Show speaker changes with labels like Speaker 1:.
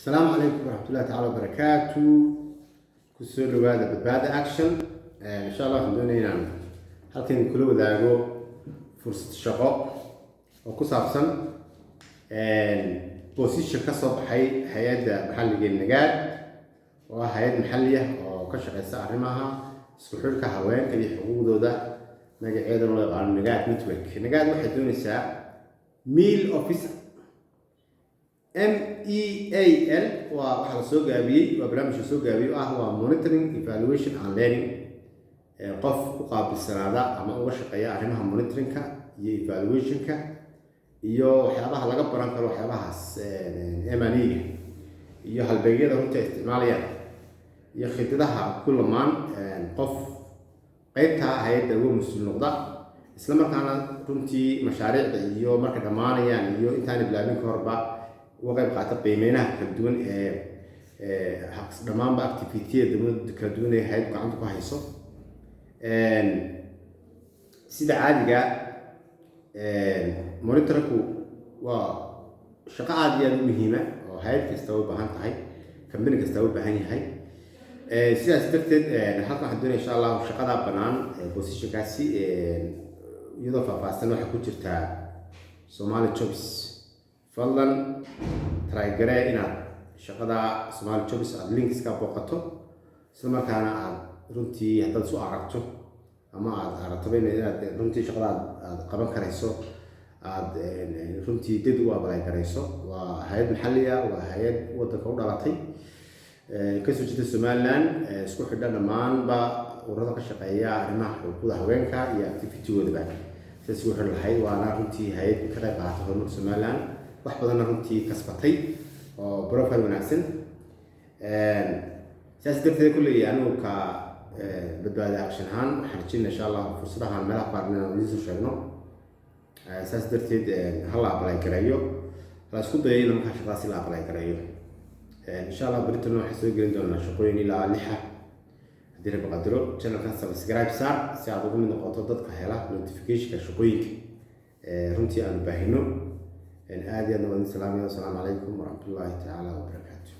Speaker 1: السلام عليكم ورحمة الله تعالى وبركاته. كسر هذا بدبادة أكشن إن شاء الله خلونا نعمل halkan kula wadaago fursad shaqo oo ku saabsan position ka soo baxay hay'adda maxalliga nagaad oo ah hay'ad maxalli ah oo ka shaqeysa arrimaha isku xidhka haweenka iyo xuquuqdooda magaceeda loo yaqaan nagaad network. Nagaad waxay doonaysaa meal officer MEAL waa waxa la soo gaabiyay waa barnaamij la soo gaabiyay waa monitoring evaluation and learning qof ku qaabilsanaada ama uga shaqeeya arrimaha monitoringka iyo evaluationka iyo waxyaabaha laga baran karo waxyaabahaas M&E iyo halbeegyada runta isticmaalayaan iyo khidadaha ku lamaan qof qaybta hay'adda ugu mas'uul noqda isla markaana runtii mashaariicda iyo marka dhamaanayaan iyo intaan bilaabin ka horba uga qayb qaata qiimeynta kala duwan dhamaanba activity-yada kala duwan ee hay'addu gacanta ku hayso sida caadiga monitorku waa shaqo aad iyo aad u muhiima oo hay'ad kasta u baahan tahay company kasta u baahan yahay sidaas darteed halkan waxaan doonaya insha Allah shaqada banaan positionkaasi iyadoo faahfaahsan waxa ku jirta Somali Jobs fadlan try garee inaad shaqada Somali Jobs aad links ka booqato isla markaana aad runtii haddaad soo aragto ama aad aragto inaad runtii shaqada aad qaban karayso aad runtii dad u abalay karayso waa hay'ad maxalli ah waa hay'ad waddanka u dhalatay ka soo jeeda Somaliland isku xidhan dhammaanba ururada ka shaqeeya arrimaha xuquuqda haweenka iyo activity-gooda sidaas ugu xidhan lahayd waana runtii hay'ad ka qayb qaata horumarka Somaliland wax badanna runtii kasbatay oo profile wanaagsan sidaas darteed kuley anigu ka badbaada action ahaan waxaan rajeynayaa insha Allah fursadahan meelaha qaar inaan idiin sheegno sidaas darteed hal apply gareeyo la isku dayo in markaa shaqadaasi la apply gareeyo insha Allah baritan waxaan soo gelin doonaa shaqooyin ilaa 6 haddii la qadaro channelka subscribe saar si aad ugu mid noqoto dadka hela notification-ka shaqooyinka runtii aan baahino aad iyo aad u salaamayo. Assalaamu calaykum waraxmatullaahi tacaala wabarakaatuh.